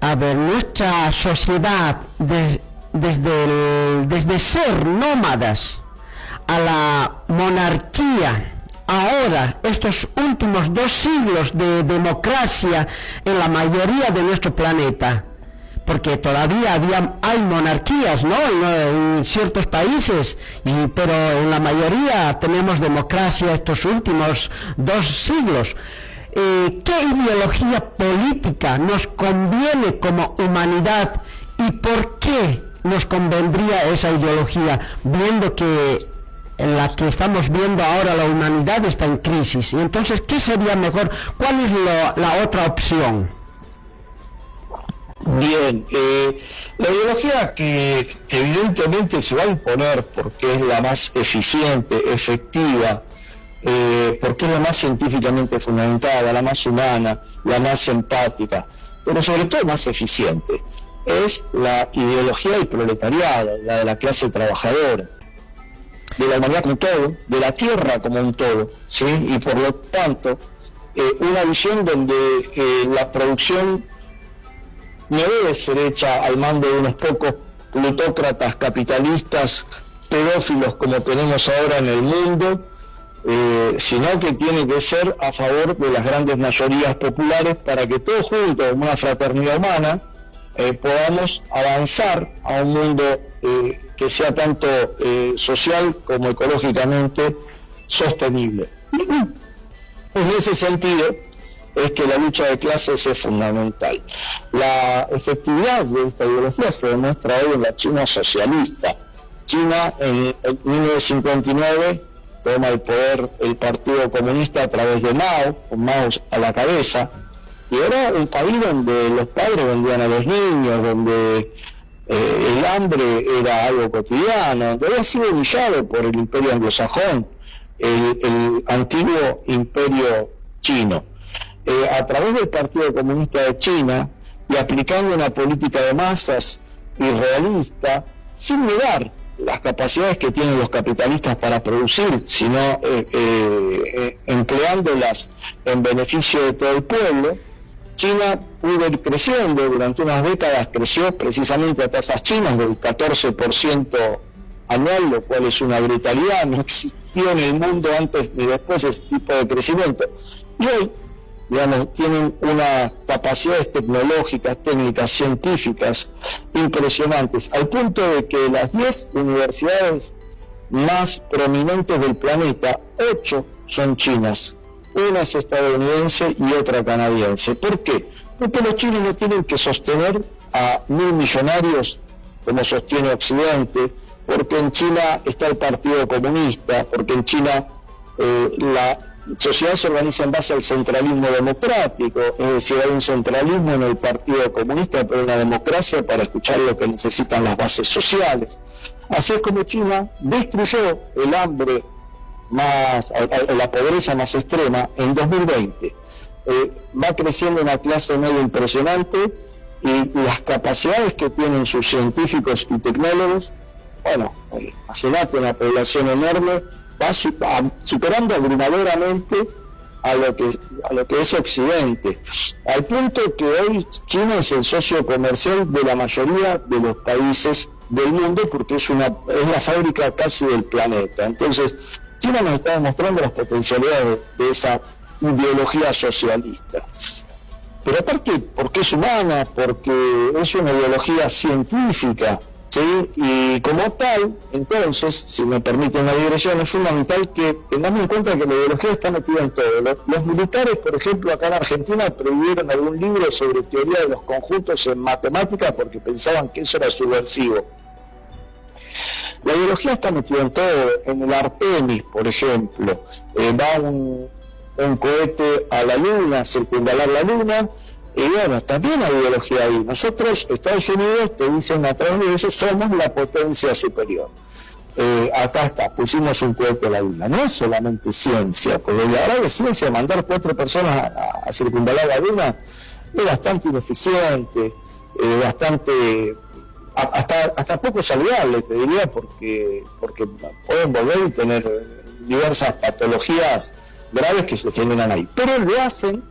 A ver, nuestra sociedad, desde ser nómadas a la monarquía, ahora, estos últimos 2 siglos de democracia en la mayoría de nuestro planeta, porque todavía hay monarquías, ¿no? En ciertos países, pero en la mayoría tenemos democracia estos últimos 2 siglos. ¿Qué ideología política nos conviene como humanidad y por qué nos convendría esa ideología, viendo que en la que estamos viendo ahora la humanidad está en crisis? Y entonces, ¿qué sería mejor? ¿Cuál es la otra opción? Bien, la ideología que evidentemente se va a imponer porque es la más eficiente, efectiva, porque es la más científicamente fundamentada, la más humana, la más empática, pero sobre todo más eficiente, es la ideología del proletariado, la de la clase trabajadora, de la humanidad como un todo, de la tierra como un todo, ¿sí? Y por lo tanto, una visión donde la producción no debe ser hecha al mando de unos pocos plutócratas capitalistas pedófilos como tenemos ahora en el mundo, sino que tiene que ser a favor de las grandes mayorías populares para que todos juntos, como una fraternidad humana, podamos avanzar a un mundo que sea tanto social como ecológicamente sostenible. En ese sentido es que la lucha de clases es fundamental. La efectividad de esta ideología se demuestra hoy en la China socialista. China en 1959 toma el poder el Partido Comunista a través de Mao, con Mao a la cabeza, y era un país donde los padres vendían a los niños, donde el hambre era algo cotidiano, donde había sido humillado por el imperio anglosajón, el antiguo imperio chino. A través del Partido Comunista de China y aplicando una política de masas irrealista, sin negar las capacidades que tienen los capitalistas para producir, sino empleándolas en beneficio de todo el pueblo, China pudo ir creciendo, durante unas décadas creció precisamente a tasas chinas del 14% anual, lo cual es una brutalidad, no existió en el mundo antes ni después ese tipo de crecimiento. Y hoy, digamos, tienen unas capacidades tecnológicas, técnicas, científicas impresionantes, al punto de que las 10 universidades más prominentes del planeta, 8 son chinas, una es estadounidense y otra canadiense. ¿Por qué? Porque los chinos no tienen que sostener a 1.000 millonarios como sostiene Occidente, porque en China está el Partido Comunista, porque en China la sociedad se organiza en base al centralismo democrático, es decir, hay un centralismo en el Partido Comunista, pero una democracia para escuchar lo que necesitan las bases sociales. Así es como China destruyó el hambre la pobreza más extrema en 2020. Va creciendo una clase media impresionante y las capacidades que tienen sus científicos y tecnólogos, bueno, imagínate una población enorme, va superando abrumadoramente a lo que es Occidente, al punto que hoy China es el socio comercial de la mayoría de los países del mundo, porque es la fábrica casi del planeta. Entonces, China nos está demostrando las potencialidades de esa ideología socialista. Pero aparte, porque es humana, porque es una ideología científica, ¿sí? Y como tal, entonces, si me permiten la digresión, es fundamental que tengamos en cuenta que la ideología está metida en todo. Los militares, por ejemplo, acá en Argentina prohibieron algún libro sobre teoría de los conjuntos en matemáticas porque pensaban que eso era subversivo. La ideología está metida en todo, en el Artemis, por ejemplo. Va un cohete a la Luna, circunvalar la Luna, y bueno, también hay ideología ahí. Nosotros, Estados Unidos, te dicen a través de eso, somos la potencia superior. Acá está, pusimos un cohete a la Luna. No es solamente ciencia, porque la verdad de ciencia, mandar 4 personas a circunvalar la Luna es bastante ineficiente, bastante... Hasta poco saludable, te diría, porque pueden volver y tener diversas patologías graves que se generan ahí. Pero lo hacen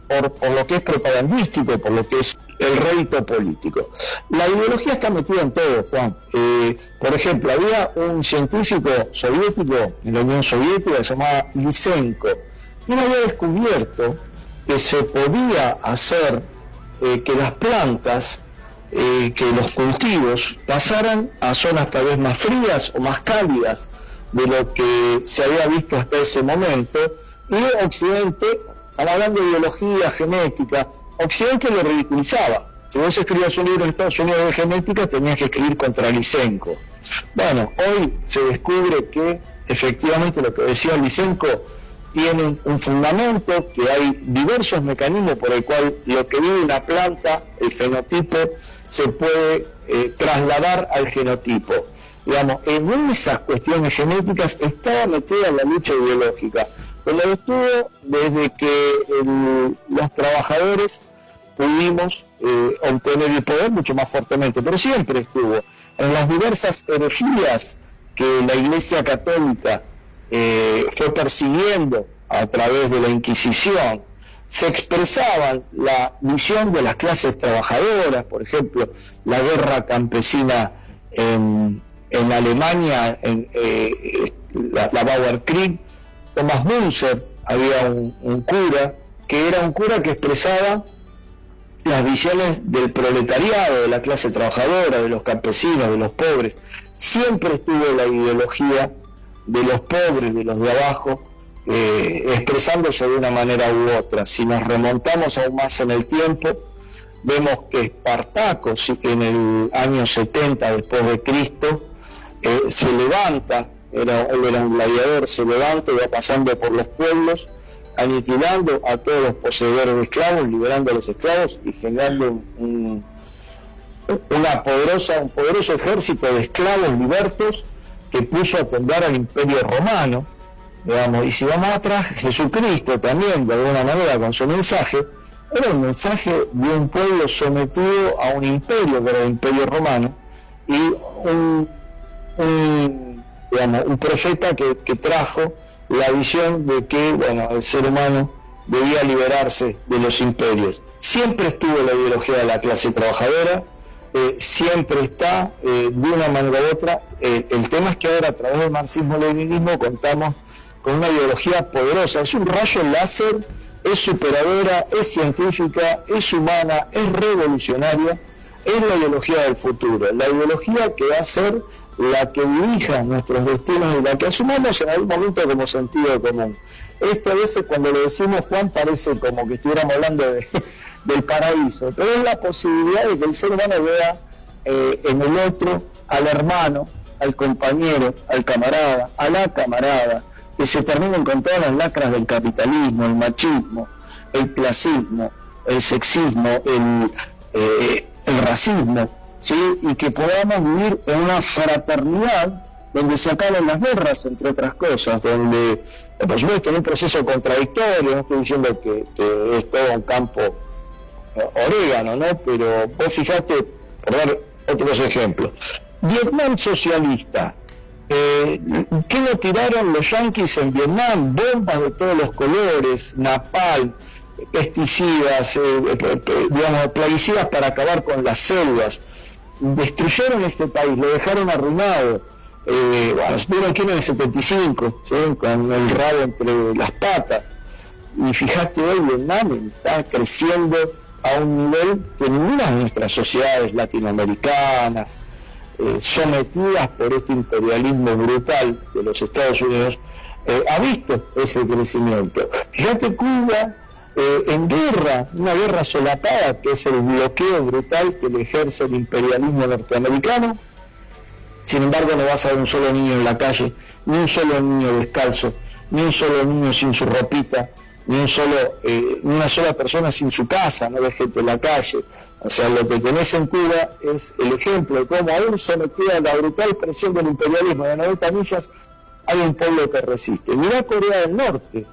por lo que es propagandístico, por lo que es el rédito político. La ideología está metida en todo, Juan. Por ejemplo, había un científico soviético en la Unión Soviética que se llamaba Lysenko, y él había descubierto que se podía hacer que las plantas, que los cultivos pasaran a zonas tal vez más frías o más cálidas de lo que se había visto hasta ese momento, y Occidente, estamos hablando de biología, genética, Occidente lo ridiculizaba. Si vos escribías un libro en Estados Unidos de genética, tenías que escribir contra Lysenko. Bueno, hoy se descubre que efectivamente lo que decía Lysenko tiene un fundamento, que hay diversos mecanismos por el cual lo que vive una planta, el fenotipo, se puede trasladar al genotipo. Digamos, en esas cuestiones genéticas estaba metida la lucha ideológica, pero lo estuvo desde que los trabajadores pudimos obtener el poder mucho más fuertemente, pero siempre estuvo en las diversas herejías que la Iglesia Católica fue persiguiendo a través de la Inquisición. Se expresaban la visión de las clases trabajadoras, por ejemplo, la guerra campesina en Alemania, la Bauerkrieg. Thomas Munzer, había un cura, que era un cura que expresaba las visiones del proletariado, de la clase trabajadora, de los campesinos, de los pobres. Siempre estuvo la ideología de los pobres, de los de abajo, expresándose de una manera u otra. Si nos remontamos aún más en el tiempo, vemos que Espartaco, en el año 70 después de Cristo, se levanta, él era un gladiador, se levanta y va pasando por los pueblos, aniquilando a todos los poseedores de esclavos, liberando a los esclavos y generando un poderoso ejército de esclavos libertos que puso a temblar al Imperio Romano, digamos. Y si vamos atrás, Jesucristo también, de alguna manera, con su mensaje, era un mensaje de un pueblo sometido a un imperio, que era el Imperio Romano, y un profeta que trajo la visión de que, bueno, el ser humano debía liberarse de los imperios. Siempre estuvo la ideología de la clase trabajadora, siempre está, de una manera u otra. El tema es que ahora, a través del marxismo-leninismo, contamos con una ideología poderosa. Es un rayo láser, es superadora, es científica, es humana, es revolucionaria. Es la ideología del futuro, la ideología que va a ser la que dirija nuestros destinos y la que asumamos en algún momento como sentido común. Esto a veces, cuando lo decimos, Juan, parece como que estuviéramos hablando del paraíso, pero es la posibilidad de que el ser humano vea en el otro al hermano, al compañero, al camarada, a la camarada, que se terminen con todas las lacras del capitalismo, el machismo, el clasismo, el sexismo, el racismo, ¿sí? Y que podamos vivir en una fraternidad donde se acaben las guerras, entre otras cosas, donde, por supuesto, en un proceso contradictorio, no estoy diciendo que es todo un campo orégano, ¿no? Pero vos fijate, por dar otros ejemplos, Vietnam socialista, ¿qué no tiraron los yanquis en Vietnam? Bombas de todos los colores, napalm, pesticidas, digamos, plaguicidas para acabar con las selvas. Destruyeron este país, lo dejaron arruinado. Bueno, vieron aquí en el 75, ¿sí? Con el rabo entre las patas. Y fíjate, hoy Vietnam está creciendo a un nivel que ninguna de nuestras sociedades latinoamericanas, sometidas por este imperialismo brutal de los Estados Unidos, ha visto ese crecimiento. Fíjate Cuba, en guerra, una guerra solapada, que es el bloqueo brutal que le ejerce el imperialismo norteamericano. Sin embargo, no vas a ver un solo niño en la calle, ni un solo niño descalzo, ni un solo niño sin su ropita, ni una sola persona sin su casa, no ves gente en la calle. O sea, lo que tenés en Cuba es el ejemplo de cómo, aún sometida a la brutal presión del imperialismo de 90 millas, hay un pueblo que resiste. Mirá Corea del Norte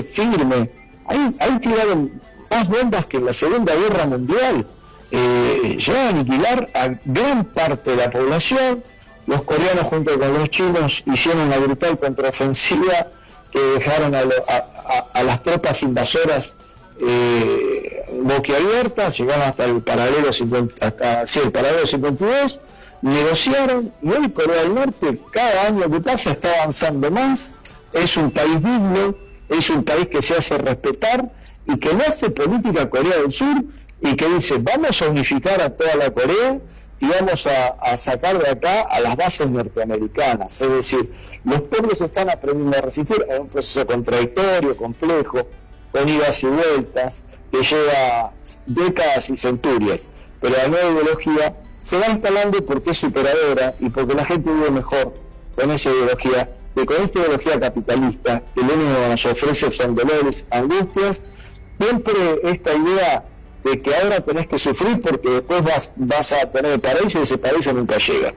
firme. Ahí tiraron más bombas que en la Segunda Guerra Mundial. Llegaron a aniquilar a gran parte de la población. Los coreanos, junto con los chinos, hicieron una brutal contraofensiva que dejaron a las tropas invasoras boquiabiertas, llegaron hasta el paralelo 52, negociaron, y hoy Corea del Norte, cada año que pasa, está avanzando más, es un país digno, es un país que se hace respetar y que no hace política Corea del Sur y que dice, vamos a unificar a toda la Corea y vamos a sacar de acá a las bases norteamericanas. Es decir, los pueblos están aprendiendo a resistir a un proceso contradictorio, complejo, con idas y vueltas, que lleva décadas y centurias, pero la nueva ideología se va instalando porque es superadora y porque la gente vive mejor con esa ideología que con esta ideología capitalista, que lo único que nos ofrece son dolores, angustias, siempre esta idea de que ahora tenés que sufrir porque después vas a tener el paraíso y ese paraíso nunca llega.